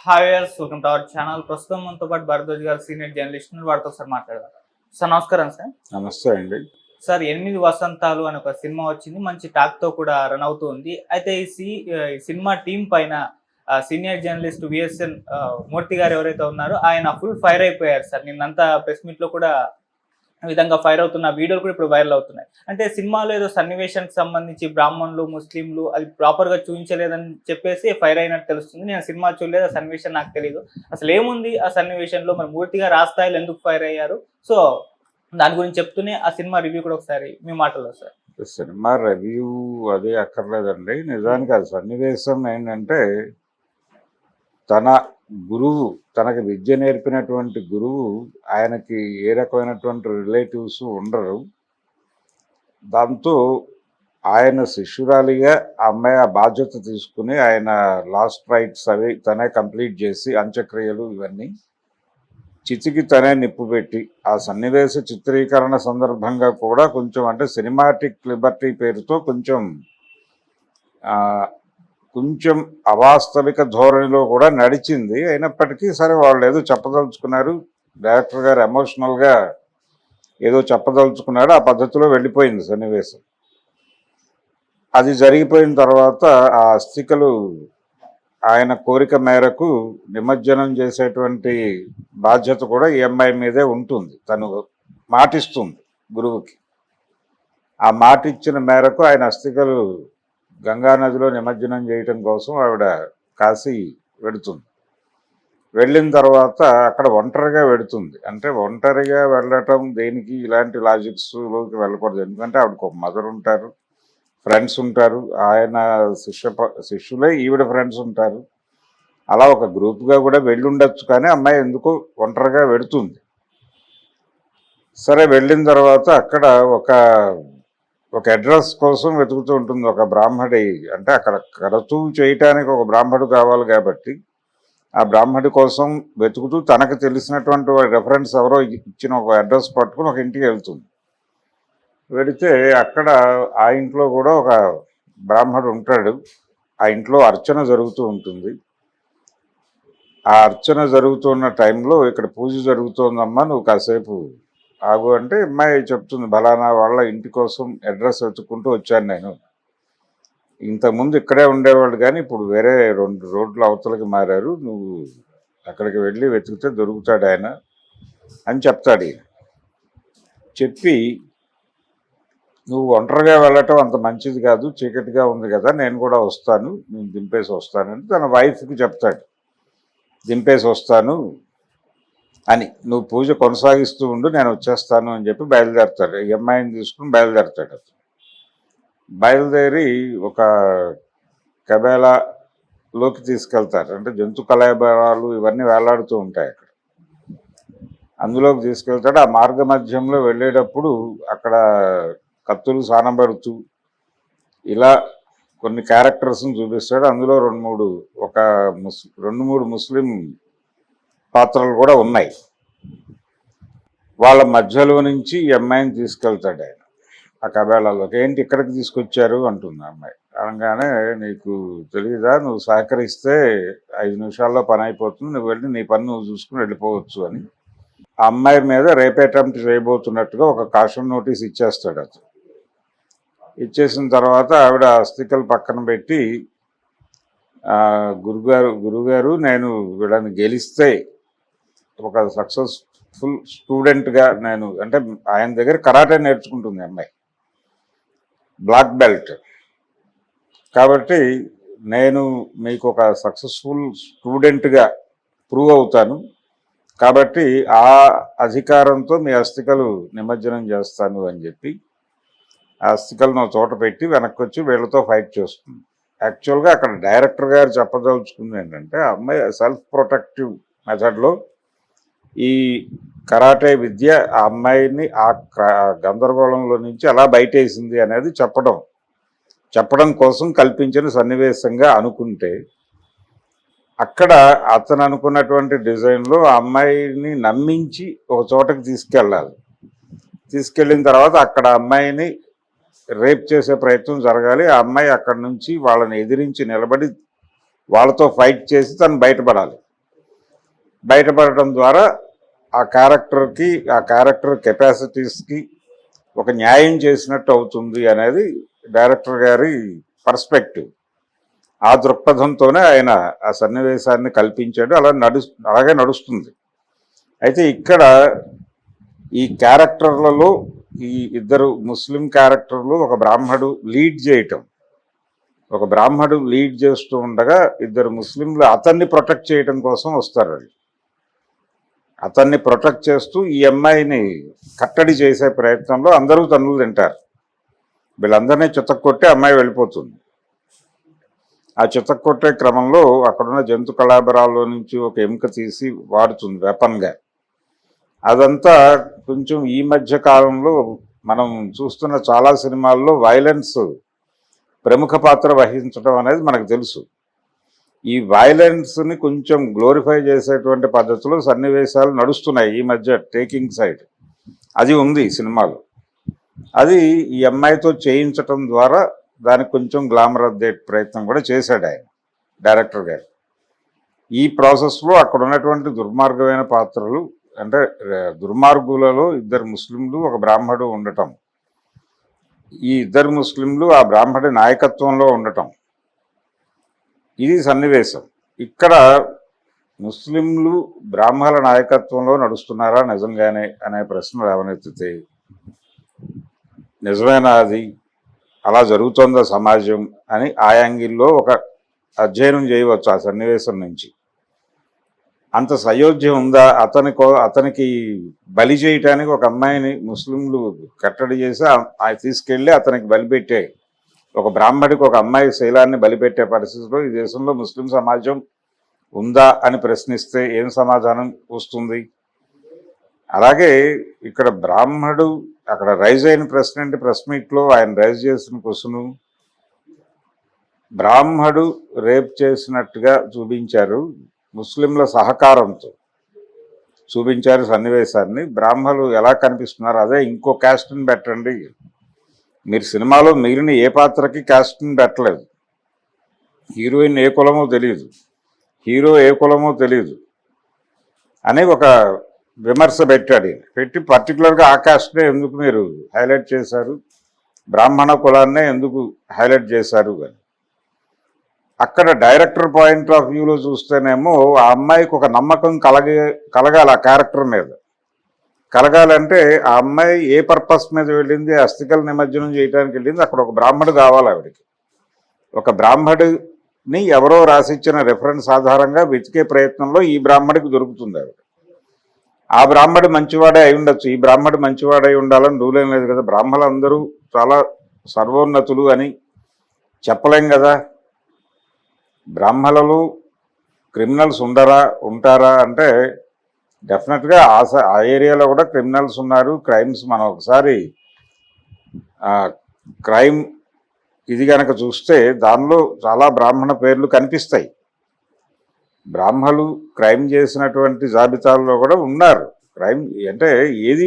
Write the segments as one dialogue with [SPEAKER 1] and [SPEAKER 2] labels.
[SPEAKER 1] Hi viewers, welcome to our channel. ప్రస్తుతం మనతో పాటు భరద్వాజ్ గారు సీనియర్ జర్నలిస్ట్, వారితో ఒకసారి మాట్లాడదాం. సార్ నమస్కారం సార్.
[SPEAKER 2] నమస్తే అండి.
[SPEAKER 1] సార్ 8 వసంతాలు అని ఒక సినిమా వచ్చింది, మంచి టాక్ తో కూడా రన్ అవుతూ ఉంది. అయితే ఈ సినిమా టీం పైన సీనియర్ జర్నలిస్ట్ విఎస్ఎన్ మూర్తి గారు ఎవరైతే ఉన్నారో ఆయన ఫుల్ ఫైర్ అయిపోయారు సార్. నిన్నంతా ప్రెస్ మీట్ లో కూడా ఈ విధంగా ఫైర్ అవుతున్న వీడియోలు కూడా ఇప్పుడు వైరల్ అవుతున్నాయి. అంటే సినిమాలో ఏదో సన్నివేశానికి సంబంధించి బ్రాహ్మణులు ముస్లింలు అది ప్రాపర్ గా చూపించలేదని చెప్పేసి ఫైర్ అయినట్టు తెలుస్తుంది. నేను సినిమా చూడలేదు, ఆ సన్నివేశం నాకు తెలియదు. అసలు ఏముంది ఆ సన్నివేశంలో, మరి మూర్తిగా రాస్తాయిలు ఎందుకు ఫైర్ అయ్యారు? సో దాని గురించి చెప్తూనే ఆ సినిమా రివ్యూ కూడా ఒకసారి మీ మాటల్లో సార్.
[SPEAKER 2] సినిమా రివ్యూ అది అక్కర్లేదండి. నిజానికి అది సన్నివేశం ఏంటంటే, తన గురువు, తనకి విద్య నేర్పినటువంటి గురువు, ఆయనకి ఏ రకమైనటువంటి రిలేటివ్స్ ఉండరు. దాంతో ఆయన శిష్యురాలిగా ఆ అమ్మాయి ఆ బాధ్యత తీసుకుని ఆయన లాస్ట్ రైట్స్ అవి తనే కంప్లీట్ చేసి అంత్యక్రియలు ఇవన్నీ చితికి తనే నిప్పు పెట్టి, ఆ సన్నివేశ చిత్రీకరణ సందర్భంగా కూడా కొంచెం అంటే సినిమాటిక్ లిబర్టీ పేరుతో కొంచెం అవాస్తవిక ధోరణిలో కూడా నడిచింది. అయినప్పటికీ సరే, వాళ్ళు ఏదో చెప్పదలుచుకున్నారు, డైరెక్టర్ గారు ఎమోషనల్గా ఏదో చెప్పదలుచుకున్నాడు, ఆ పద్ధతిలో వెళ్ళిపోయింది సన్నివేశం. అది జరిగిపోయిన తర్వాత ఆ అస్థికలు ఆయన కోరిక మేరకు నిమజ్జనం చేసేటువంటి బాధ్యత కూడా ఈ అమ్మాయి మీదే ఉంటుంది. తను మాటిస్తుంది గురువుకి. ఆ మాట ఇచ్చిన మేరకు ఆయన అస్థికలు గంగా నదిలో నిమజ్జనం చేయటం కోసం ఆవిడ కాశీ వెడుతుంది. వెళ్ళిన తర్వాత అక్కడ ఒంటరిగా వెడుతుంది. అంటే ఒంటరిగా వెళ్ళటం దేనికి, ఇలాంటి లాజిక్స్లోకి వెళ్ళకూడదు. ఎందుకంటే ఆవిడకు ఒక మదర్ ఉంటారు, ఫ్రెండ్స్ ఉంటారు, ఆయన శిష్యులే ఈవిడ ఫ్రెండ్స్ ఉంటారు. అలా ఒక గ్రూప్గా కూడా వెళ్ళి ఉండొచ్చు. కానీ అమ్మాయి ఎందుకో ఒంటరిగా వెడుతుంది. సరే, వెళ్ళిన తర్వాత అక్కడ ఒక అడ్రస్ కోసం వెతుకుతూ ఉంటుంది. ఒక బ్రాహ్మడి, అంటే అక్కడ కరతూ చేయటానికి ఒక బ్రాహ్మడు కావాలి కాబట్టి ఆ బ్రాహ్మడి కోసం వెతుకుతూ తనకు తెలిసినటువంటి రెఫరెన్స్ ఎవరో ఇచ్చిన ఒక అడ్రస్ పట్టుకుని ఒక ఇంటికి వెళ్తుంది. వెళితే అక్కడ ఆ ఇంట్లో కూడా ఒక బ్రాహ్మడు ఉంటాడు. ఆ ఇంట్లో అర్చన జరుగుతూ ఉంటుంది. ఆ అర్చన జరుగుతున్న టైంలో ఇక్కడ పూజ జరుగుతోందమ్మా, నువ్వు కాసేపు ఆగు అంటే అమ్మాయి చెప్తుంది, బలానా వాళ్ళ ఇంటి కోసం అడ్రస్ వెతుక్కుంటూ వచ్చాను నేను. ఇంతకుముందు ఇక్కడే ఉండేవాళ్ళు కానీ ఇప్పుడు వేరే 2 రోడ్ల అవతలకి మారారు, నువ్వు అక్కడికి వెళ్ళి వెతికితే దొరుకుతాడు ఆయన అని చెప్తాడు. చెప్పి, నువ్వు ఒంటరిగా వెళ్ళటం అంత మంచిది కాదు, చీకటిగా ఉంది కదా, నేను కూడా వస్తాను, నేను దింపేసి వస్తానని తన వైఫ్కి చెప్తాడు. దింపేసి వస్తాను అని, నువ్వు పూజ కొనసాగిస్తూ ఉండు, నేను వచ్చేస్తాను అని చెప్పి బయలుదేరతాడు. ఈ అమ్మాయిని తీసుకుని బయలుదేరతాడు. బయలుదేరి ఒక కబేలాలోకి తీసుకెళ్తారు. అంటే జంతు కళాభారాలు ఇవన్నీ వేలాడుతూ ఉంటాయి అక్కడ. అందులోకి తీసుకెళ్తాడు. ఆ మార్గ మధ్యంలో వెళ్ళేటప్పుడు అక్కడ కత్తులు సానబడుతూ ఇలా కొన్ని క్యారెక్టర్స్ని చూపిస్తాడు. అందులో 2-3 ముస్లిం పాత్రలు కూడా ఉన్నాయి. వాళ్ళ మధ్యలో నుంచి ఈ అమ్మాయిని తీసుకెళ్తాడు ఆయన ఆ కబేళాలోకి. ఏంటి ఇక్కడికి తీసుకొచ్చారు అంటుంది అమ్మాయి. అనగానే, నీకు తెలియదా, నువ్వు సహకరిస్తే 5 నిమిషాల్లో పని అయిపోతుంది, నువ్వు వెళ్ళి నీ పని నువ్వు చూసుకుని వెళ్ళిపోవచ్చు అని ఆ అమ్మాయి మీద రేప్ అటెంప్ట్ చేయబోతున్నట్టుగా ఒక కాషన్ నోటీస్ ఇచ్చేస్తాడు అతను. ఇచ్చేసిన తర్వాత ఆవిడ అస్థికలు పక్కన పెట్టి, గురుగారు నేను వీళ్ళని గెలిస్తే ఒక సక్సెస్ఫుల్ స్టూడెంట్గా నేను, అంటే ఆయన దగ్గర కరాటే నేర్చుకుంటుంది అమ్మాయి, బ్లాక్ బెల్ట్ కాబట్టి నేను మీకు ఒక సక్సెస్ఫుల్ స్టూడెంట్గా ప్రూవ్ అవుతాను, కాబట్టి ఆ అధికారంతో మీ అస్థికలు నిమజ్జనం చేస్తాను అని చెప్పి ఆ అస్థికలను ఒక చోట పెట్టి వెనక్కి వచ్చి వీళ్ళతో ఫైట్ చేస్తుంది. యాక్చువల్గా అక్కడ డైరెక్టర్ గారు చెప్పదలుచుకుంది ఏంటంటే, ఆ అమ్మాయి సెల్ఫ్ ప్రొటెక్టివ్ మెథడ్లో ఈ కరాటే విద్య ఆ అమ్మాయిని ఆ గందరగోళంలో నుంచి ఎలా బయటేసింది అనేది చెప్పడం కోసం కల్పించిన సన్నివేశంగా అనుకుంటే, అక్కడ అతను అనుకున్నటువంటి డిజైన్లో ఆ అమ్మాయిని నమ్మించి ఒక చోటకి తీసుకెళ్ళిన తర్వాత అక్కడ అమ్మాయిని రేప్ చేసే ప్రయత్నం జరగాలి. ఆ అమ్మాయి అక్కడి నుంచి వాళ్ళని ఎదిరించి నిలబడి వాళ్ళతో ఫైట్ చేసి తను బయటపడాలి. బయటపడటం ద్వారా ఆ క్యారెక్టర్ కెపాసిటీస్కి ఒక న్యాయం చేసినట్టు అవుతుంది అనేది డైరెక్టర్ గారి పర్స్పెక్టివ్. ఆ దృక్పథంతోనే ఆయన ఆ సన్నివేశాన్ని కల్పించాడు. అలాగే నడుస్తుంది. అయితే ఇక్కడ ఈ క్యారెక్టర్లలో ఈ ఇద్దరు ముస్లిం క్యారెక్టర్లు ఒక బ్రాహ్మడు లీడ్ చేస్తూ ఉండగా ఇద్దరు ముస్లింలు అతన్ని ప్రొటెక్ట్ చేయడం కోసం వస్తారు. అతన్ని ప్రొటెక్ట్ చేస్తూ ఈ అమ్మాయిని కట్టడి చేసే ప్రయత్నంలో అందరూ తన్నులు తింటారు. వీళ్ళందరినీ చితక్కొట్టి అమ్మాయి వెళ్ళిపోతుంది. ఆ చితక్కొట్టే క్రమంలో అక్కడున్న జంతు కళాబరాల్లో నుంచి ఒక ఎముక తీసి వాడుతుంది వెపన్గా. అదంతా కొంచెం ఈ మధ్య కాలంలో మనం చూస్తున్న చాలా సినిమాల్లో వైలెన్స్ ప్రముఖ పాత్ర వహించడం అనేది మనకు తెలుసు. ఈ వైలెన్స్ని కొంచెం గ్లోరిఫై చేసేటువంటి పద్ధతిలో సన్నివేశాలు నడుస్తున్నాయి ఈ మధ్య. టేకింగ్ సైడ్ అది ఉంది సినిమాలో. అది ఈ అమ్మాయితో చేయించటం ద్వారా దానికి కొంచెం గ్లామర్ అద్దే ప్రయత్నం కూడా చేశాడు ఆయన డైరెక్టర్ గారు. ఈ ప్రాసెస్లో అక్కడ ఉన్నటువంటి దుర్మార్గమైన పాత్రలు, అంటే దుర్మార్గులలో ఇద్దరు ముస్లింలు ఒక బ్రాహ్మడు ఉండటం, ఈ ఇద్దరు ముస్లింలు ఆ బ్రాహ్మడి నాయకత్వంలో ఉండటం, ఇది సన్నివేశం. ఇక్కడ ముస్లింలు బ్రాహ్మణుల నాయకత్వంలో నడుస్తున్నారా నిజంగానే అనే ప్రశ్న లేవనెత్తితే, నిజమేనా అది, అలా జరుగుతోందా సమాజం అని ఆ యాంగిల్లో ఒక అధ్యయనం చేయవచ్చు ఆ సన్నివేశం నుంచి. అంత సయోధ్యం ఉందా, అతనికి బలి చేయటానికి ఒక అమ్మాయిని ముస్లింలు కట్టడి చేసి తీసుకెళ్ళి అతనికి బలిపెట్టే, ఒక బ్రాహ్మడికి ఒక అమ్మాయి శైలాన్ని బలిపెట్టే పరిస్థితిలో ఈ దేశంలో ముస్లిం సమాజం ఉందా అని ప్రశ్నిస్తే ఏం సమాధానం వస్తుంది? అలాగే ఇక్కడ బ్రాహ్మడు అక్కడ రైజ్ అయిన ప్రశ్న అంటే ప్రెస్ మీట్లో ఆయన రైజ్ చేసిన క్వశ్చను, బ్రాహ్మడు రేప్ చేసినట్టుగా చూపించారు, ముస్లింల సహకారంతో చూపించారు సన్నివేశాన్ని. బ్రాహ్మణులు ఎలా కనిపిస్తున్నారు, అదే ఇంకో క్యాస్ట్ని పెట్టండి. మీరు సినిమాలో మిగిలిన ఏ పాత్రకి క్యాస్ట్ని పెట్టలేదు. హీరోయిన్ ఏ కులమో తెలియదు, హీరో ఏ కులమో తెలియదు అని ఒక విమర్శ పెట్టి పర్టికులర్గా ఆ క్యాస్ట్నే ఎందుకు మీరు హైలైట్ చేశారు, బ్రాహ్మణ కులాన్నే ఎందుకు హైలైట్ చేశారు అని. అక్కడ డైరెక్టర్ పాయింట్ ఆఫ్ వ్యూలో చూస్తేనేమో ఆ అమ్మాయికి ఒక నమ్మకం కలగాలి ఆ క్యారెక్టర్ మీద. కలగాలంటే ఆ అమ్మాయి ఏ పర్పస్ మీద వెళ్ళింది, అస్థికల నిమజ్జనం చేయడానికి వెళ్ళింది, అక్కడ ఒక బ్రాహ్మడు కావాలి ఆవిడికి. ఒక బ్రాహ్మడిని ఎవరో రాసిచ్చిన రెఫరెన్స్ ఆధారంగా వెతికే ప్రయత్నంలో ఈ బ్రాహ్మడికి దొరుకుతుంది ఆవిడ. ఆ బ్రాహ్మడి మంచివాడే అయి ఉండొచ్చు, ఈ బ్రాహ్మడి మంచివాడై ఉండాలని రూలేం లేదు కదా. బ్రాహ్మణులందరూ చాలా సర్వోన్నతులు అని చెప్పలేం కదా. బ్రాహ్మణులు క్రిమినల్స్ ఉంటారా అంటే డెఫినెట్గా ఆ ఏరియాలో కూడా క్రిమినల్స్ ఉన్నారు, క్రైమ్స్. మనం ఒకసారి క్రైమ్ ఇది కనుక చూస్తే దానిలో చాలా బ్రాహ్మణ పేర్లు కనిపిస్తాయి. బ్రాహ్మణులు క్రైమ్ చేసినటువంటి జాబితాల్లో కూడా ఉన్నారు. క్రైమ్ అంటే ఏది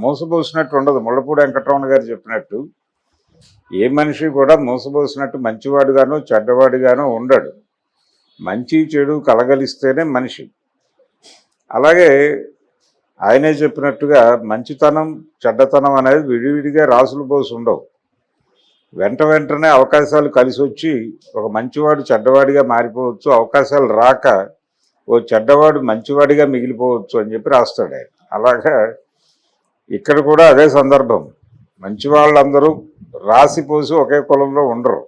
[SPEAKER 2] మోసపోసినట్టు ఉండదు. ముళ్ళపూడి వెంకటరమణ గారు చెప్పినట్టు ఏ మనిషి కూడా మోసపోసినట్టు మంచివాడుగానో చెడ్డవాడిగానో ఉండడు. మంచి చెడు కలగలిస్తేనే మనిషి. అలాగే ఆయనే చెప్పినట్టుగా మంచితనం చెడ్డతనం అనేది విడివిడిగా రాసులు పోసి ఉండవు. వెంటనే అవకాశాలు కలిసి వచ్చి ఒక మంచివాడు చెడ్డవాడిగా మారిపోవచ్చు, అవకాశాలు రాక ఓ చెడ్డవాడు మంచివాడిగా మిగిలిపోవచ్చు అని చెప్పి రాస్తాడు ఆయన. అలాగా ఇక్కడ కూడా అదే సందర్భం. మంచి వాళ్ళందరూ రాసిపోసి ఒకే కులంలో ఉండరు,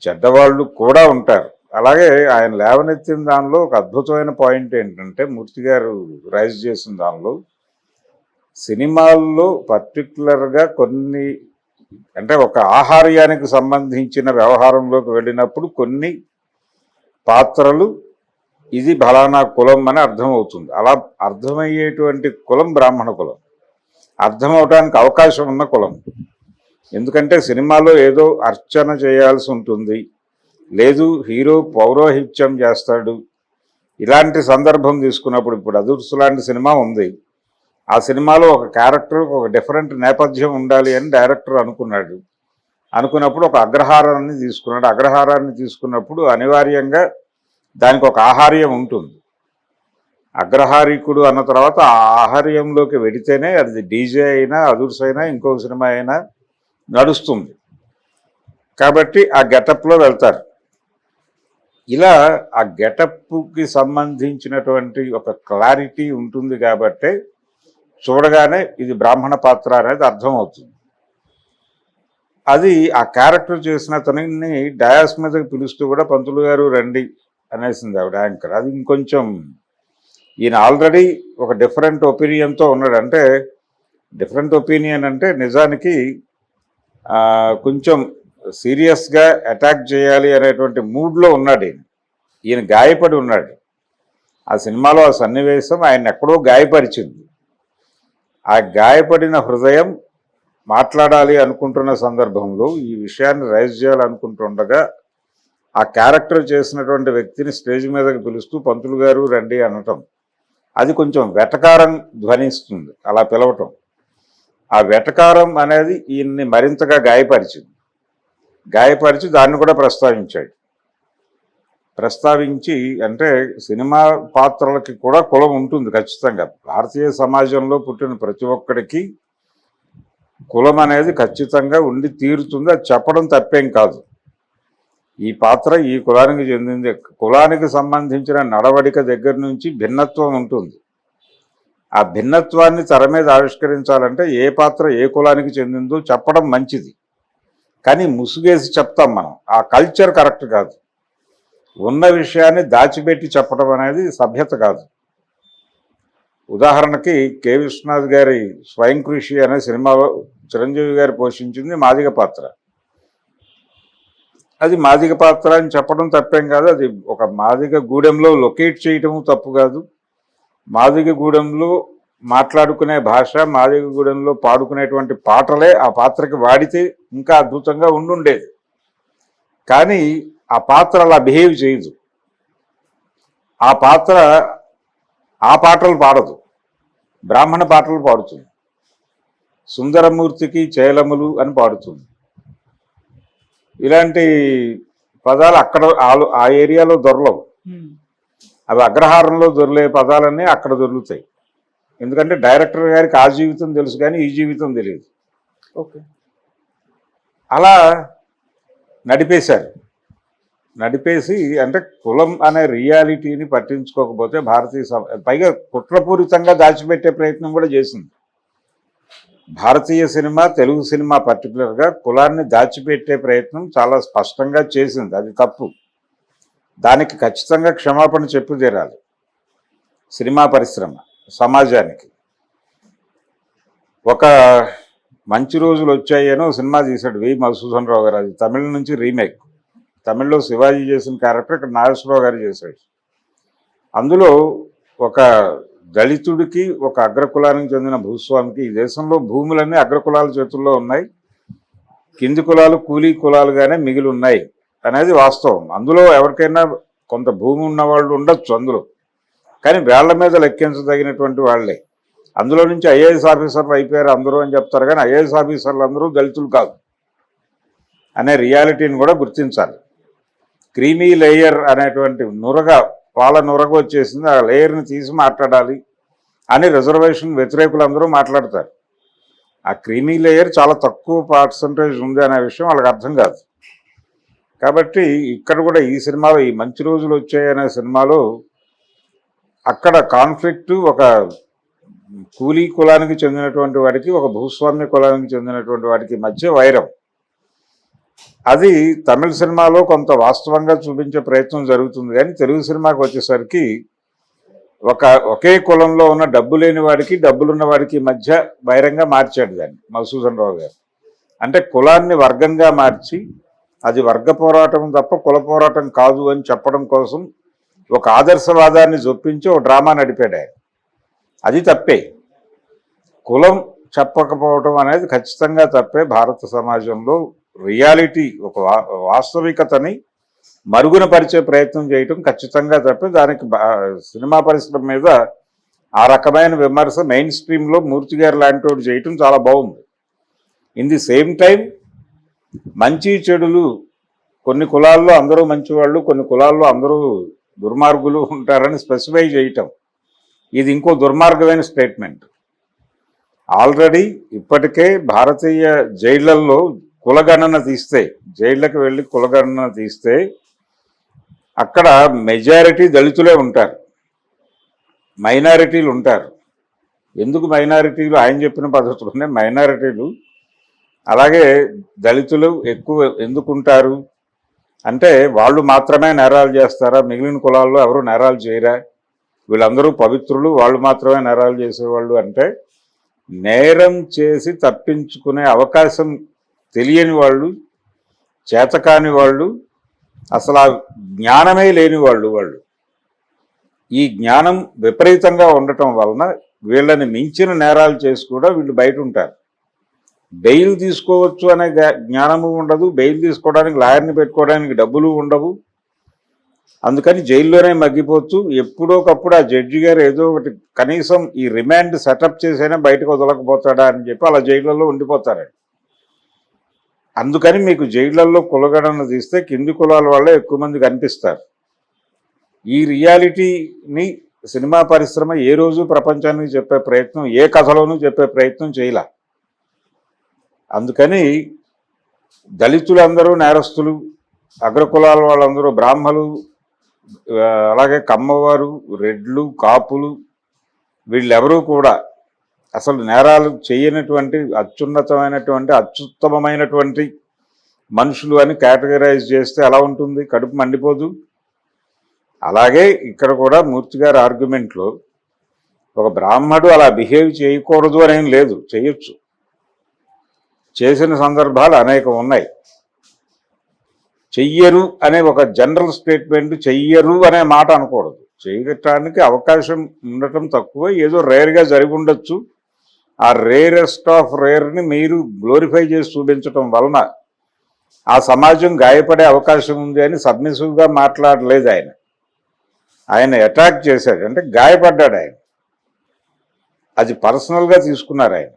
[SPEAKER 2] చెడ్డవాళ్ళు కూడా ఉంటారు. అలాగే ఆయన లేవనెత్తిన దానిలో ఒక అద్భుతమైన పాయింట్ ఏంటంటే, మూర్తి గారు రైజ్ చేసిన దానిలో సినిమాల్లో పర్టికులర్గా కొన్ని అంటే ఒక ఆహార్యానికి సంబంధించిన వ్యవహారంలోకి వెళ్ళినప్పుడు కొన్ని పాత్రలు ఇది ఫలానా కులం అని అర్థమవుతుంది. అలా అర్థమయ్యేటువంటి కులం బ్రాహ్మణ కులం, అర్థమవటానికి అవకాశం ఉన్న కులం. ఎందుకంటే సినిమాలో ఏదో అర్చన చేయాల్సి ఉంటుంది, లేదు హీరో పౌరోహిత్యం చేస్తాడు. ఇలాంటి సందర్భం తీసుకున్నప్పుడు, ఇప్పుడు అదుర్సు లాంటి సినిమా ఉంది, ఆ సినిమాలో ఒక క్యారెక్టర్ ఒక డిఫరెంట్ నేపథ్యం ఉండాలి అని డైరెక్టర్ అనుకున్నప్పుడు ఒక అగ్రహారాన్ని తీసుకున్నాడు. అగ్రహారాన్ని తీసుకున్నప్పుడు అనివార్యంగా దానికి ఒక ఆహార్యం ఉంటుంది. అగ్రహారికుడు అన్న తర్వాత ఆ ఆహార్యంలోకి వెడితేనే అది డీజే అయినా అదుర్స్ అయినా ఇంకో సినిమా అయినా నడుస్తుంది. కాబట్టి ఆ గెటప్లో వెళ్తారు. ఇలా ఆ గెటప్కి సంబంధించినటువంటి ఒక క్లారిటీ ఉంటుంది కాబట్టే చూడగానే ఇది బ్రాహ్మణ పాత్ర అనేది అర్థమవుతుంది. అది ఆ క్యారెక్టర్ చేసిన అతనిని డయాస్ మీదకి పిలుస్తూ కూడా పంతులు గారు రండి అనేసింది ఆవిడ యాంకర్. అది ఇంకొంచెం ఈయన ఆల్రెడీ ఒక డిఫరెంట్ ఒపీనియన్తో ఉన్నాడు. అంటే డిఫరెంట్ ఒపీనియన్ అంటే నిజానికి కొంచెం సీరియస్గా అటాక్ చేయాలి అనేటువంటి మూడ్లో ఉన్నాడు ఈయన గాయపడి ఉన్నాడు. ఆ సినిమాలో ఆ సన్నివేశం ఆయన ఎక్కడో గాయపరిచింది. ఆ గాయపడిన హృదయం మాట్లాడాలి అనుకుంటున్న సందర్భంలో ఈ విషయాన్ని రైజ్ చేయాలనుకుంటుండగా ఆ క్యారెక్టర్ చేసినటువంటి వ్యక్తిని స్టేజ్ మీదకి పిలుస్తూ పంతులు గారు రండి అనటం, అది కొంచెం వెటకారం ధ్వనిస్తుంది అలా పిలవటం. ఆ వెటకారం అనేది ఈయన్ని మరింతగా గాయపరిచి దాన్ని కూడా ప్రస్తావించి అంటే సినిమా పాత్రలకి కూడా కులం ఉంటుంది ఖచ్చితంగా. భారతీయ సమాజంలో పుట్టిన ప్రతి ఒక్కడికి కులం అనేది ఖచ్చితంగా ఉండి తీరుతుంది. అది చెప్పడం తప్పేం కాదు. ఈ పాత్ర ఈ కులానికి చెందింది, కులానికి సంబంధించిన నడవడిక దగ్గర నుంచి భిన్నత్వం ఉంటుంది. ఆ భిన్నత్వాన్ని తెర మీద ఆవిష్కరించాలంటే ఏ పాత్ర ఏ కులానికి చెందిందో చెప్పడం మంచిది. కానీ ముసుగేసి చెప్తాం మనం, ఆ కల్చర్ కరెక్ట్ కాదు. ఉన్న విషయాన్ని దాచిపెట్టి చెప్పడం అనేది సభ్యత కాదు. ఉదాహరణకి కె విశ్వనాథ్ గారి స్వయం కృషి అనే సినిమాలో చిరంజీవి గారు పోషించింది మాదిగ పాత్ర. అది మాదిగ పాత్ర అని చెప్పడం తప్పేం కాదు. అది ఒక మాదిగ గూడెంలో లొకేట్ చేయటం తప్పు కాదు. మాదిగ గూడెంలో మాట్లాడుకునే భాష, మాదిగ గూడెంలో పాడుకునేటువంటి పాటలే ఆ పాత్రకి వాడితే ఇంకా అద్భుతంగా ఉండుండేది. కానీ ఆ పాత్ర అలా బిహేవ్ చేయదు. ఆ పాత్ర ఆ పాటలు పాడదు, బ్రాహ్మణ పాటలు పాడుతుంది. సుందరమూర్తికి చేలములు అని పాడుతుంది. ఇలాంటి పదాలు అక్కడ ఆ ఏరియాలో దొరలవు. అవి అగ్రహారంలో దొరికే పదాలన్నీ అక్కడ దొరుకుతాయి. ఎందుకంటే డైరెక్టర్ గారికి ఆ జీవితం తెలుసు కానీ ఈ జీవితం తెలియదు.
[SPEAKER 1] ఓకే,
[SPEAKER 2] అలా నడిపేసి అంటే కులం అనే రియాలిటీని పట్టించుకోకపోతే పైగా కుట్రపూరితంగా దాచిపెట్టే ప్రయత్నం కూడా చేసింది. భారతీయ సినిమా, తెలుగు సినిమా పర్టికులర్గా కులాన్ని దాచిపెట్టే ప్రయత్నం చాలా స్పష్టంగా చేసింది. అది తప్పు. దానికి ఖచ్చితంగా క్షమాపణ చెప్పు తీరాలి సినిమా పరిశ్రమ, సమాజానికి. ఒక మంచి రోజులు వచ్చాయనో సినిమా తీశాడు వి మధుసూదన్ రావు గారు. అది తమిళ నుంచి రీమేక్. తమిళ్లో శివాజీ చేసిన క్యారెక్టర్ ఇక్కడ నాగేశ్వరరావు గారు చేశాడు. అందులో ఒక దళితుడికి, ఒక అగ్రకులానికి చెందిన భూస్వామికి, ఈ దేశంలో భూములన్నీ అగ్రకులాల చేతుల్లో ఉన్నాయి, కింది కులాలు కూలీ కులాలుగానే మిగిలి ఉన్నాయి అనేది వాస్తవం. అందులో ఎవరికైనా కొంత భూమి ఉన్న వాళ్ళు ఉండొచ్చు అందులో, కానీ వేళ్ల మీద లెక్కించదగినటువంటి వాళ్ళే. అందులో నుంచి ఐఏఎస్ ఆఫీసర్లు అయిపోయారు అందరూ అని చెప్తారు, కానీ ఐఏఎస్ ఆఫీసర్లు అందరూ దళితులు కాదు అనే రియాలిటీని కూడా గుర్తించాలి. క్రీమీ లేయర్ అనేటువంటి పాల నురగ వచ్చేసింది, ఆ లేయర్ని తీసి మాట్లాడాలి అని రిజర్వేషన్ వ్యతిరేకులందరూ మాట్లాడతారు. ఆ క్రీమీ లేయర్ చాలా తక్కువ పర్సంటేజ్ ఉంది అనే విషయం వాళ్ళకి అర్థం కాదు. కాబట్టి ఇక్కడ కూడా ఈ సినిమాలో, ఈ మంచి రోజులు వచ్చాయనే సినిమాలో అక్కడ కాన్ఫ్లిక్ట్ ఒక కూలీ కులానికి చెందినటువంటి వాడికి, ఒక భూస్వామ్య కులానికి చెందినటువంటి వాడికి మధ్య వైరం. అది తమిళ సినిమాలో కొంత వాస్తవంగా చూపించే ప్రయత్నం జరుగుతుంది, కానీ తెలుగు సినిమాకి వచ్చేసరికి ఒకే కులంలో ఉన్న డబ్బు లేని వాడికి, డబ్బులున్న వాడికి మధ్య వైరంగా మార్చాడు దాన్ని మధుసూదన్ రావు గారు. అంటే కులాన్ని వర్గంగా మార్చి అది వర్గ పోరాటం తప్ప కుల పోరాటం కాదు అని చెప్పడం కోసం ఒక ఆదర్శవాదాన్ని జొప్పించి ఒక డ్రామా నడిపాడు ఆయన. అది తప్పే. కులం చెప్పకపోవటం అనేది ఖచ్చితంగా తప్పే. భారత సమాజంలో రియాలిటీ, ఒక వాస్తవికతని మరుగున పరిచే ప్రయత్నం చేయటం ఖచ్చితంగా తప్పే. దానికి సినిమా పరిశ్రమ మీద ఆ రకమైన విమర్శ మెయిన్ స్ట్రీమ్లో మూర్తి గారు లాంటి వాడు చేయటం చాలా బాగుంది. ఇన్ ది సేమ్ టైం మంచి చెడులు, కొన్ని కులాల్లో అందరూ మంచివాళ్ళు, కొన్ని కులాల్లో అందరూ దుర్మార్గులు ఉంటారని స్పెసిఫై చేయటం, ఇది ఇంకో దుర్మార్గమైన స్టేట్మెంట్. ఆల్రెడీ ఇప్పటికే భారతీయ జైళ్లలో కులగణన తీస్తే, జైళ్లకు వెళ్ళి కులగణన తీస్తే అక్కడ మెజారిటీ దళితులే ఉంటారు, మైనారిటీలు ఉంటారు. ఎందుకు మైనారిటీలు? ఆయన చెప్పిన పద్ధతులునే మైనారిటీలు. అలాగే దళితులు ఎక్కువ ఎందుకుంటారు అంటే, వాళ్ళు మాత్రమే నేరాలు చేస్తారా? మిగిలిన కులాల్లో ఎవరు నేరాలు చేయరా? వీళ్ళందరూ పవిత్రులు, వాళ్ళు మాత్రమే నేరాలు చేసేవాళ్ళు అంటే, నేరం చేసి తప్పించుకునే అవకాశం తెలియని వాళ్ళు, చేతకాని వాళ్ళు, అసలు ఆ జ్ఞానమే లేని వాళ్ళు. ఈ జ్ఞానం విపరీతంగా ఉండటం వలన వీళ్ళని మించిన నేరాలు చేసి కూడా వీళ్ళు బయట ఉంటారు. బెయిల్ తీసుకోవచ్చు అనే జ్ఞానము ఉండదు, బెయిల్ తీసుకోవడానికి లాయర్ని పెట్టుకోవడానికి డబ్బులు ఉండవు. అందుకని జైల్లోనే మగ్గిపోవచ్చు. ఎప్పుడోకప్పుడు ఆ జడ్జి గారు ఏదో ఒకటి కనీసం ఈ రిమాండ్ సెటప్ చేసైనా బయటకు వదలకపోతాడా అని చెప్పి అలా జైళ్ళల్లో ఉండిపోతారండి. అందుకని మీకు జైళ్లలో కులగణన తీస్తే కింది కులాల వాళ్ళే ఎక్కువ మంది కనిపిస్తారు. ఈ రియాలిటీని సినిమా పరిశ్రమ ఏ రోజు ప్రపంచానికి చెప్పే ప్రయత్నం, ఏ కథలోనూ చెప్పే ప్రయత్నం చేయలే. అందుకని దళితులందరూ నేరస్తులు, అగ్రకులాల వాళ్ళందరూ బ్రాహ్మలు, అలాగే కమ్మవారు, రెడ్లు, కాపులు, వీళ్ళెవరూ కూడా అసలు నేరాలు చేయనటువంటి అత్యుత్తమమైనటువంటి మనుషులు అని కేటగరైజ్ చేస్తే ఎలా ఉంటుంది? కడుపు మండిపోదు. అలాగే ఇక్కడ కూడా మూర్తి గారి ఆర్గ్యుమెంట్లో ఒక బ్రాహ్మడు అలా బిహేవ్ చేయకూడదు అనేం లేదు, చేయొచ్చు. చేసిన సందర్భాలు అనేకం ఉన్నాయి. చెయ్యరు అనే ఒక జనరల్ స్టేట్మెంట్, చెయ్యరు అనే మాట అనకూడదు. చేయటానికి అవకాశం ఉండటం తక్కువ, ఏదో రేర్గా జరిగి ఉండొచ్చు. ఆ రేరెస్ట్ ఆఫ్ రేర్ని మీరు గ్లోరిఫై చేసి చూపించటం వలన ఆ సమాజం గాయపడే అవకాశం ఉంది అని సబ్మిసివ్గా మాట్లాడలేదు ఆయన. ఆయన అటాక్ చేశాడు, అంటే గాయపడ్డాడు ఆయన. అది పర్సనల్గా తీసుకున్నారు ఆయన.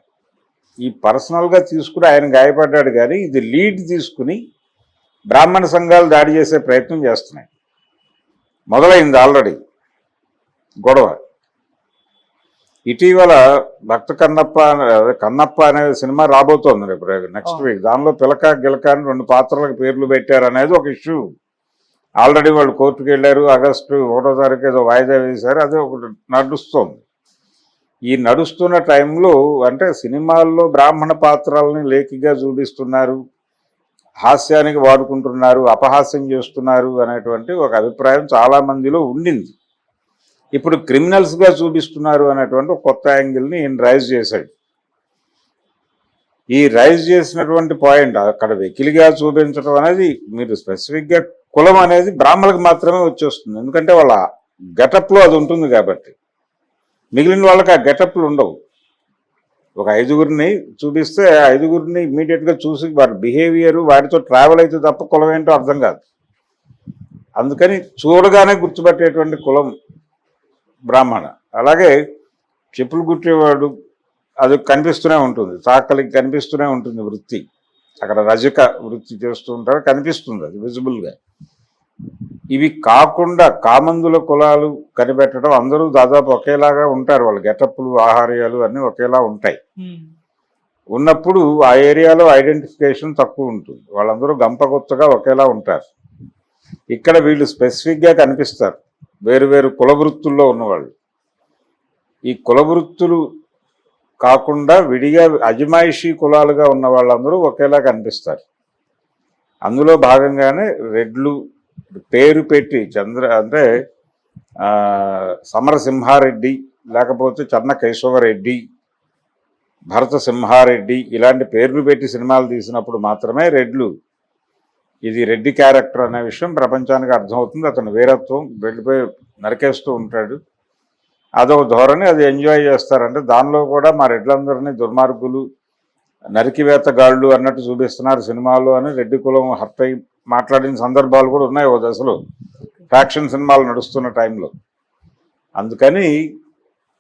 [SPEAKER 2] ఈ పర్సనల్గా తీసుకుని ఆయన గాయపడ్డాడు, కానీ ఇది లీడ్ తీసుకుని బ్రాహ్మణ సంఘాలు దాడి చేసే ప్రయత్నం చేస్తున్నాయి. మొదలైంది ఆల్రెడీ గొడవ. ఇటీవల భక్త కన్నప్ప అనే సినిమా రాబోతోంది రేపు నెక్స్ట్ వీక్. దానిలో పిలక గిలక అని 2 పాత్రలకు పేర్లు పెట్టారు అనేది ఒక ఇష్యూ. ఆల్రెడీ వాళ్ళు కోర్టుకు వెళ్ళారు. ఆగస్టు 1వ తారీఖు ఏదో వాయిదా వేశారు. అదే ఒకటి నడుస్తోంది. ఈ నడుస్తున్న టైంలో అంటే సినిమాల్లో బ్రాహ్మణ పాత్రల్ని లేఖిగా చూపిస్తున్నారు, హాస్యానికి వాడుకుంటున్నారు, అపహాస్యం చేస్తున్నారు అనేటువంటి ఒక అభిప్రాయం చాలా మందిలో ఉండింది. ఇప్పుడు క్రిమినల్స్గా చూపిస్తున్నారు అనేటువంటి ఒక కొత్త యాంగిల్ని ఈయన రైజ్ చేశాడు. ఈ రైజ్ చేసినటువంటి పాయింట్ అక్కడ వెకిలిగా చూపించడం అనేది, మీరు స్పెసిఫిక్గా కులం అనేది బ్రాహ్మణులకు మాత్రమే వచ్చేస్తుంది. ఎందుకంటే వాళ్ళ గెటప్లో అది ఉంటుంది కాబట్టి. మిగిలిన వాళ్ళకి ఆ గెటప్లు ఉండవు. ఒక 5గురిని చూపిస్తే 5గురిని ఇమీడియట్గా చూసి వారి బిహేవియర్, వాటితో ట్రావెల్ అయితే తప్ప కులం ఏంటో అర్థం కాదు. అందుకని చూడగానే గుర్తుపట్టేటువంటి కులం బ్రాహ్మణ. అలాగే చెప్పులు కుట్టేవాడు, అది కనిపిస్తూనే ఉంటుంది, చాకలికి కనిపిస్తూనే ఉంటుంది వృత్తి. అక్కడ రజక వృత్తి చేస్తూ ఉంటారు, కనిపిస్తుంది అది విజిబుల్గా. ఇవి కాకుండా కామందుల కులాలు కనిపెట్టడం, అందరూ దాదాపు ఒకేలాగా ఉంటారు. వాళ్ళ గెటప్లు, ఆహార్యాలు అన్నీ ఒకేలా ఉంటాయి. ఉన్నప్పుడు ఆ ఏరియాలో ఐడెంటిఫికేషన్ తక్కువ ఉంటుంది. వాళ్ళందరూ గంపగొత్తగా ఒకేలా ఉంటారు. ఇక్కడ వీళ్ళు స్పెసిఫిక్గా కనిపిస్తారు, వేరు వేరు కుల వృత్తుల్లో ఉన్నవాళ్ళు. ఈ కుల వృత్తులు కాకుండా విడిగా అజమాయిషీ కులాలుగా ఉన్న వాళ్ళందరూ ఒకేలా కనిపిస్తారు. అందులో భాగంగానే రెడ్లు పేరు పెట్టి అంటే సమరసింహారెడ్డి, లేకపోతే చెన్న కేశవరెడ్డి, భరత సింహారెడ్డి ఇలాంటి పేర్లు పెట్టి సినిమాలు తీసినప్పుడు మాత్రమే రెడ్లు, ఇది రెడ్డి క్యారెక్టర్ అనే విషయం ప్రపంచానికి అర్థమవుతుంది. అతను వీరత్వం వెళ్ళిపోయి నరికేస్తూ ఉంటాడు, అదొక ధోరణి, అది ఎంజాయ్ చేస్తారంటే దానిలో కూడా మా రెడ్లందరినీ దుర్మార్గులు, నరికివేతగాళ్ళు అన్నట్టు చూపిస్తున్నారు సినిమాలో అని రెడ్డి కులం హర్ట్ అయి మాట్లాడిన సందర్భాలు కూడా ఉన్నాయి ఓ దశలో, ఫ్యాక్షన్ సినిమాలు నడుస్తున్న టైంలో. అందుకని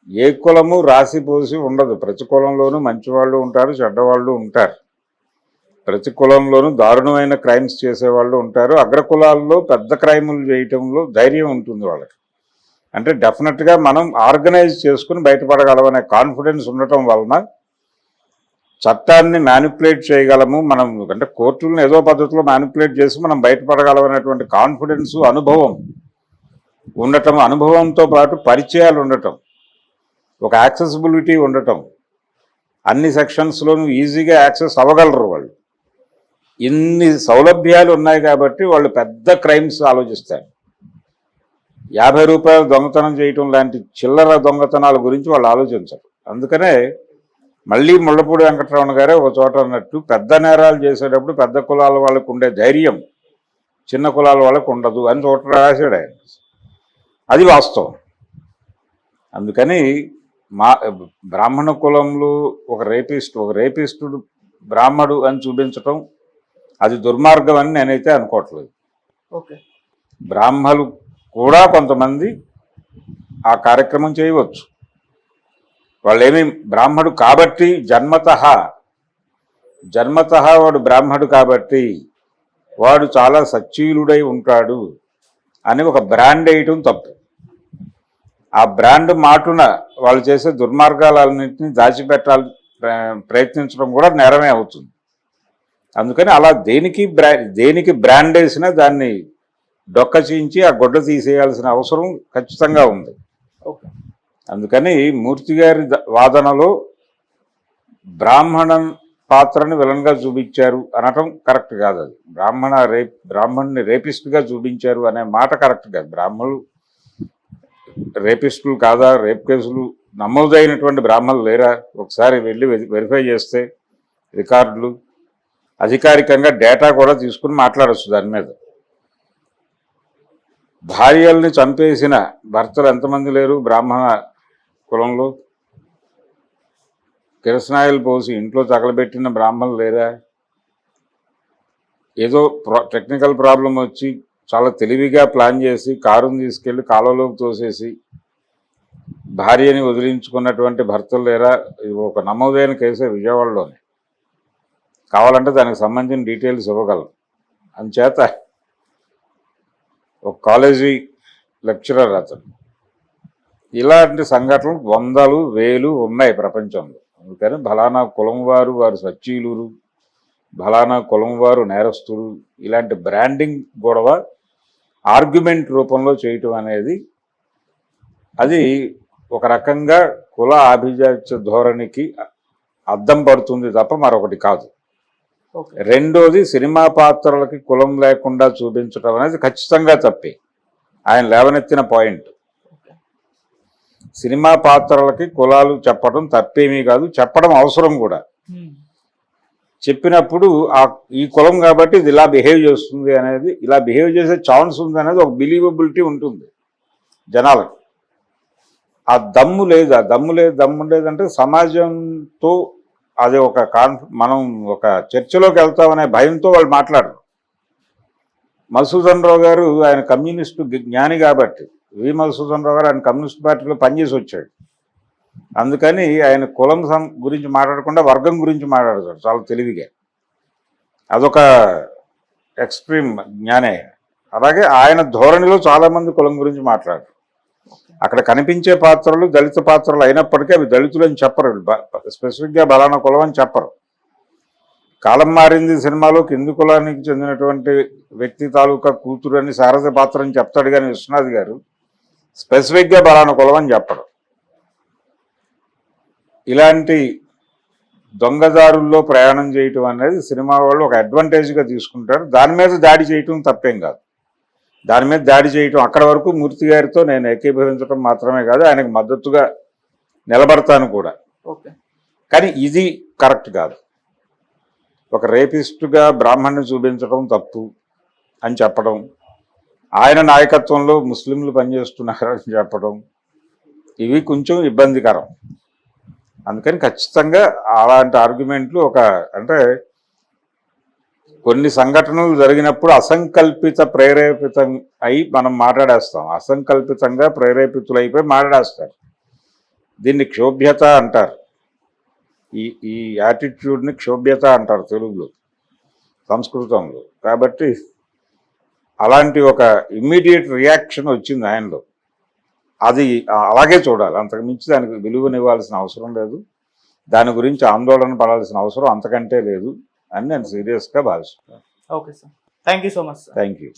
[SPEAKER 2] ఏ కులము రాసిపోసి ఉండదు. ప్రతి కులంలోనూ మంచివాళ్ళు ఉంటారు, చెడ్డవాళ్ళు ఉంటారు. ప్రతి కులంలోనూ దారుణమైన క్రైమ్స్ చేసేవాళ్ళు ఉంటారు. అగ్రకులాల్లో పెద్ద క్రైములు చేయటంలో ధైర్యం ఉంటుంది వాళ్ళకి. అంటే డెఫినెట్గా మనం ఆర్గనైజ్ చేసుకుని బయటపడగలమనే కాన్ఫిడెన్స్ ఉండటం వలన చట్టాన్ని మ్యానిపులేట్ చేయగలము మనం, అంటే కోర్టులను ఏదో పద్ధతిలో మ్యానిపులేట్ చేసి మనం బయటపడగలమనేటువంటి కాన్ఫిడెన్స్, అనుభవం ఉండటం, అనుభవంతో పాటు పరిచయాలు ఉండటం, ఒక యాక్సెసిబిలిటీ ఉండటం, అన్ని సెక్షన్స్లోనూ ఈజీగా యాక్సెస్ అవ్వగలరు వాళ్ళు. ఇన్ని సౌలభ్యాలు ఉన్నాయి కాబట్టి వాళ్ళు పెద్ద క్రైమ్స్ ఆలోచిస్తారు. 50 రూపాయలు దొంగతనం చేయటం లాంటి చిల్లర దొంగతనాల గురించి వాళ్ళు ఆలోచించరు. అందుకనే మళ్ళీ ముళ్ళపూడి వెంకటరమణ గారే ఒక చోట అన్నట్టు, పెద్ద నేరాలు చేసేటప్పుడు పెద్ద కులాల వాళ్ళకు ఉండే ధైర్యం చిన్న కులాల వాళ్ళకు ఉండదు అని చోట రాశాడు ఆయన. అది వాస్తవం. అందుకని బ్రాహ్మణ కులంలో ఒక రేపిస్టుడు బ్రాహ్మడు అని చూపించటం అది దుర్మార్గం అని నేనైతే అనుకోవట్లేదు.
[SPEAKER 1] ఓకే,
[SPEAKER 2] బ్రాహ్మలు కూడా కొంతమంది ఆ కార్యక్రమం చేయవచ్చు. వాళ్ళేమి బ్రాహ్మడు కాబట్టి జన్మతః వాడు బ్రాహ్మడు కాబట్టి వాడు చాలా సచ్చీలుడై ఉంటాడు అని ఒక బ్రాండ్ వేయటం తప్పు. ఆ బ్రాండ్ మాటున వాళ్ళు చేసే దుర్మార్గాలన్నింటినీ దాచిపెట్టాలి ప్రయత్నించడం కూడా నేరమే అవుతుంది. అందుకని అలా దేనికి బ్రాండ్ వేసినా దాన్ని డొక్క చీంచి ఆ గొడ్డ తీసేయాల్సిన అవసరం ఖచ్చితంగా ఉంది. అందుకని మూర్తి గారి వాదనలో బ్రాహ్మణ పాత్రని విలన్గా చూపించారు అనటం కరెక్ట్ కాదు. అది బ్రాహ్మణ్ణి రేపిస్ట్గా చూపించారు అనే మాట కరెక్ట్ కాదు. బ్రాహ్మణులు రేపిస్టులు కాదా, రేప్ కేసులు నమోదైనటువంటి బ్రాహ్మణులు లేరా? ఒకసారి వెళ్ళి వెరిఫై చేస్తే రికార్డులు, అధికారికంగా డేటా కూడా తీసుకుని మాట్లాడచ్చు దాని మీద. భార్యల్ని చంపేసిన భర్తలు ఎంతమంది లేరు బ్రాహ్మణ కులంలో? కిరసనాయిలు పోసి ఇంట్లో తగలబెట్టిన బ్రాహ్మణులు లేరా? ఏదో టెక్నికల్ ప్రాబ్లం వచ్చి చాలా తెలివిగా ప్లాన్ చేసి కారుని తీసుకెళ్లి కాలువలోకి తోసేసి భార్యని వదిలించుకున్నటువంటి భర్తలు లేరా? ఇది ఒక నమోదైన కేసే విజయవాడలోనే. కావాలంటే దానికి సంబంధించిన డీటెయిల్స్ ఇవ్వగలం. అందుచేత ఒక కాలేజీ లెక్చరర్ అతను, ఇలాంటి సంఘటనలు వందలు వేలు ఉన్నాయి ప్రపంచంలో. అందుకని ఫలానా కులం వారు సచ్చీలురు, ఫలానా కులం వారు నేరస్తులు, ఇలాంటి బ్రాండింగ్ గొడవ ఆర్గ్యుమెంట్ రూపంలో చేయటం అనేది అది ఒక రకంగా కుల ఆభిజాత్య ధోరణికి అద్దం పడుతుంది తప్ప మరొకటి కాదు. రెండోది, సినిమా పాత్రలకి కులం లేకుండా చూపించడం అనేది ఖచ్చితంగా తప్పే. ఆయన లేవనెత్తిన పాయింట్, సినిమా పాత్రలకి కులాలు చెప్పడం తప్పేమీ కాదు, చెప్పడం అవసరం కూడా. చెప్పినప్పుడు ఈ కులం కాబట్టి ఇది ఇలా బిహేవ్ చేస్తుంది అనేది, ఇలా బిహేవ్ చేసే ఛాన్స్ ఉంది అనేది ఒక బిలీవబిలిటీ ఉంటుంది జనాలకు. ఆ దమ్ము లేదంటే సమాజంతో అది ఒక మనం ఒక చర్చలోకి వెళ్తామనే భయంతో వాళ్ళు మాట్లాడరు. మధుసూదన్ రావు గారు ఆయన కమ్యూనిస్టు జ్ఞాని కాబట్టి, మధుసూదన్ రావు గారు ఆయన కమ్యూనిస్ట్ పార్టీలో పనిచేసి వచ్చాడు. అందుకని ఆయన కులం గురించి మాట్లాడకుండా వర్గం గురించి మాట్లాడతాడు చాలా తెలివిగా. అదొక ఎక్స్ట్రీమ్ జ్ఞానే. అలాగే ఆయన ధోరణిలో చాలామంది కులం గురించి మాట్లాడరు. అక్కడ కనిపించే పాత్రలు దళిత పాత్రలు అయినప్పటికీ అవి దళితులు అని చెప్పరు, స్పెసిఫిక్గా బలానా కులం అని చెప్పరు. కాలం మారింది సినిమాలో కింది కులానికి చెందినటువంటి వ్యక్తి తాలూకా కూతురు అని శారద పాత్ర అని చెప్తాడు, కానీ విశ్వనాథ్ గారు స్పెసిఫిక్గా బలానా కులం అని చెప్పరు. ఇలాంటి దొంగదారుల్లో ప్రయాణం చేయటం అనేది సినిమా వాళ్ళు ఒక అడ్వాంటేజ్గా తీసుకుంటారు. దాని మీద దాడి చేయటం తప్పేం కాదు. దాని మీద దాడి చేయటం అక్కడ వరకు మూర్తి గారితో నేను ఏకీభవించడం మాత్రమే కాదు, ఆయనకు మద్దతుగా నిలబడతాను కూడా. కానీ ఇది కరెక్ట్ కాదు. ఒక రేపిస్టుగా బ్రాహ్మణ్ణి చూపించడం తప్పు అని చెప్పడం, ఆయన నాయకత్వంలో ముస్లింలు పనిచేస్తున్నారని చెప్పడం, ఇవి కొంచెం ఇబ్బందికరం. అందుకని ఖచ్చితంగా అలాంటి ఆర్గ్యుమెంట్లు అంటే కొన్ని సంఘటనలు జరిగినప్పుడు అసంకల్పిత ప్రేరేపితం అయి మనం మాట్లాడేస్తాం. అసంకల్పితంగా ప్రేరేపితులైపోయి మాట్లాడేస్తారు. దీన్ని క్షోభ్యత అంటారు. ఈ యాటిట్యూడ్ని క్షోభ్యత అంటారు తెలుగులో, సంస్కృతంలో. కాబట్టి అలాంటి ఒక ఇమ్మీడియట్ రియాక్షన్ వచ్చింది ఆయనలో. అది అలాగే చూడాలి. అంతకు మించి దానికి విలువనివ్వాల్సిన అవసరం లేదు. దాని గురించి ఆందోళన పడాల్సిన అవసరం అంతకంటే లేదు అని నేను సీరియస్గా భావిస్తున్నాను.
[SPEAKER 1] Okay sir, thank you so much sir.
[SPEAKER 2] Thank you.